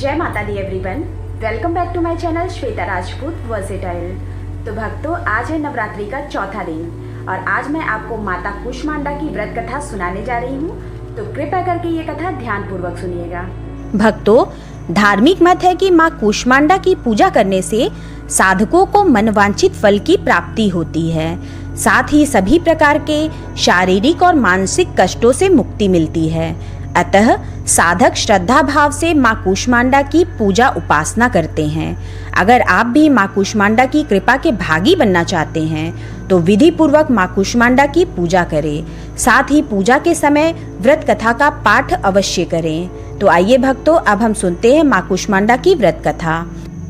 जय माता दी everyone, welcome back to my channel Shweta Rajput versatile. तो भक्तों, आज है नवरात्रि का चौथा दिन और आज मैं आपको माता कूष्मांडा की व्रत कथा सुनाने जा रही हूँ। तो कृपया करके ये कथा ध्यानपूर्वक सुनिएगा। भक्तों, धार्मिक मत है कि माँ कूष्मांडा की पूजा करने से साधकों को मनवांछित फल की प्राप्ति होती है, साथ ही सभी प्रकार के शारीरिक और मानसिक कष्टों से मुक्ति मिलती है। अतः साधक श्रद्धा भाव से माँ कूष्मांडा की पूजा उपासना करते हैं। अगर आप भी माँ कूष्मांडा की कृपा के भागी बनना चाहते हैं तो विधि पूर्वक माँ कूष्मांडा की पूजा करें, साथ ही पूजा के समय व्रत कथा का पाठ अवश्य करें। तो आइए भक्तों, अब हम सुनते हैं माँ कूष्मांडा की व्रत कथा।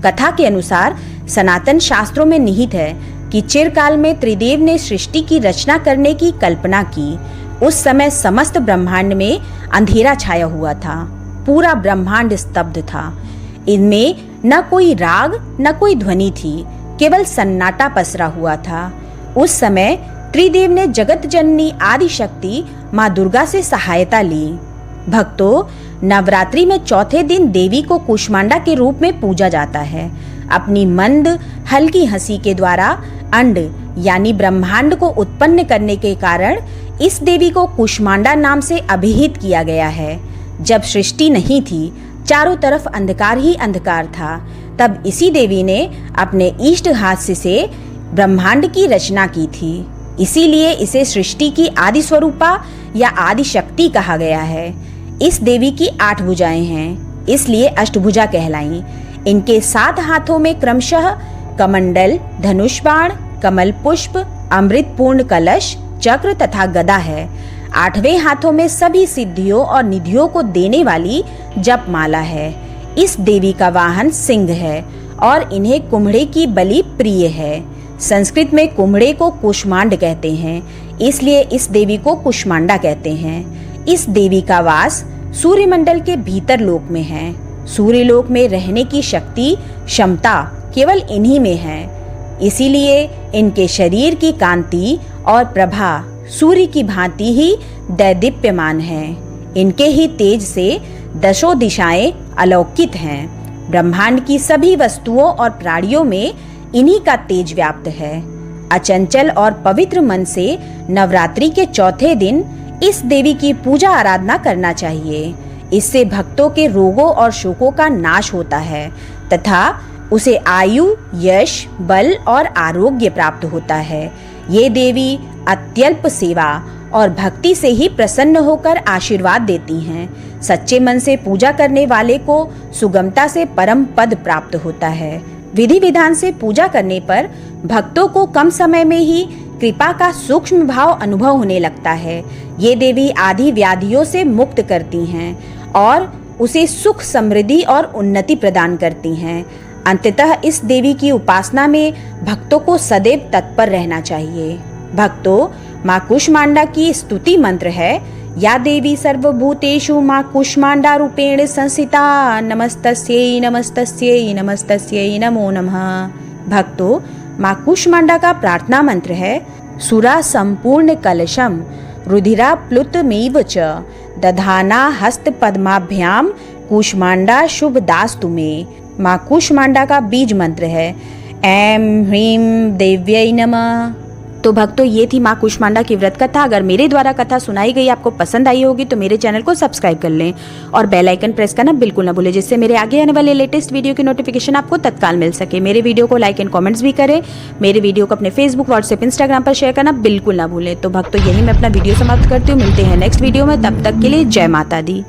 कथा के अनुसार सनातन शास्त्रों में निहित है कि चिरकाल में त्रिदेव ने सृष्टि की रचना करने की कल्पना की। उस समय समस्त ब्रह्मांड में अंधेरा छाया हुआ था, पूरा ब्रह्मांड स्तब्ध था। इनमें न कोई राग न कोई ध्वनि थी, केवल सन्नाटा पसरा हुआ था। उस समय त्रिदेव ने जगत जननी आदि शक्ति माँ दुर्गा से सहायता ली। भक्तों, नवरात्रि में चौथे दिन देवी को कूष्मांडा के रूप में पूजा जाता है। अपनी मंद हल्की हंसी के द्वारा अंड यानी ब्रह्मांड को उत्पन्न करने के कारण इस देवी को कूष्मांडा नाम से अभिहित किया गया है। जब सृष्टि नहीं थी, चारों तरफ अंधकार ही अंधकार था, तब इसी देवी ने अपने इष्ट हास्य से ब्रह्मांड की रचना की थी। इसीलिए इसे सृष्टि की आदि स्वरूपा या आदि शक्ति कहा गया है। इस देवी की 8 भुजाएं हैं, इसलिए अष्टभुजा कहलाई। इनके 7 हाथों में क्रमशः कमंडल, धनुष बाण, कमल पुष्प, अमृत पूर्ण कलश, चक्र तथा गदा है। 8वें हाथों में सभी सिद्धियों और निधियों को देने वाली जप माला है। इस देवी का वाहन सिंह है और इन्हें कुम्हड़े की बलि प्रिय है। संस्कृत में कुम्हड़े को कूष्मांड कहते हैं, इसलिए इस देवी को कूष्मांडा कहते हैं। इस देवी का वास सूर्यमंडल के भीतर लोक में है। सूर्यलोक में रहने की शक्ति क्षमता केवल इन्हीं में है, इसीलिए इनके शरीर की कांति और प्रभा सूर्य की भांति ही दैदीप्यमान है। इनके ही तेज से दशों दिशाएं अलौकित हैं। ब्रह्मांड की सभी वस्तुओं और प्राणियों में इन्हीं का तेज व्याप्त है। अचंचल और पवित्र मन से नवरात्रि के चौथे दिन इस देवी की पूजा आराधना करना चाहिए। इससे भक्तों के रोगों और शोकों का नाश होता है तथा उसे आयु, यश, बल और आरोग्य प्राप्त होता है। ये देवी अत्यल्प सेवा और भक्ति से ही प्रसन्न होकर आशीर्वाद देती हैं। सच्चे मन से पूजा करने वाले को सुगमता से परम पद प्राप्त होता है। विधि विधान से पूजा करने पर भक्तों को कम समय में ही कृपा का सूक्ष्म भाव अनुभव होने लगता है। ये देवी आदि व्याधियों से मुक्त करती हैं और उसे सुख, समृद्धि और उन्नति प्रदान करती हैं। अंततः इस देवी की उपासना में भक्तों को सदैव तत्पर रहना चाहिए। भक्तों, माँ कूष्मांडा की स्तुति मंत्र है, या देवी सर्वभूतेषु माँ कूष्मांडा रूपेण संस्थिता, नमस्तस्यै नमस्तस्यै नमस्तस्यै नमो नमः। भक्तों, माँ कूष्मांडा का प्रार्थना मंत्र है, सुरा संपूर्ण कलशम रुधिरा प्लुतमेव च दधाना हस्त पद्माभ्याम कूष्मांडा शुभ दास्तु मे। माँ कूष्मांडा का बीज मंत्र है, ऐं ह्रीं देव्यै नमः। तो भक्तों, ये थी माँ कूष्मांडा की व्रत कथा। अगर मेरे द्वारा कथा सुनाई गई आपको पसंद आई होगी तो मेरे चैनल को सब्सक्राइब कर लें और बेल आइकन प्रेस करना बिल्कुल ना भूलें, जिससे मेरे आगे आने वाले लेटेस्ट वीडियो की नोटिफिकेशन आपको तत्काल मिल सके। मेरे वीडियो को लाइक एंड कमेंट्स भी करें। मेरे वीडियो को अपने फेसबुक, व्हाट्सएप, इंस्टाग्राम पर शेयर करना बिल्कुल ना भूलें। तो भक्तों, यही मैं अपना वीडियो समाप्त करती हूँ। मिलते हैं नेक्स्ट वीडियो में, तब तक के लिए जय माता दी।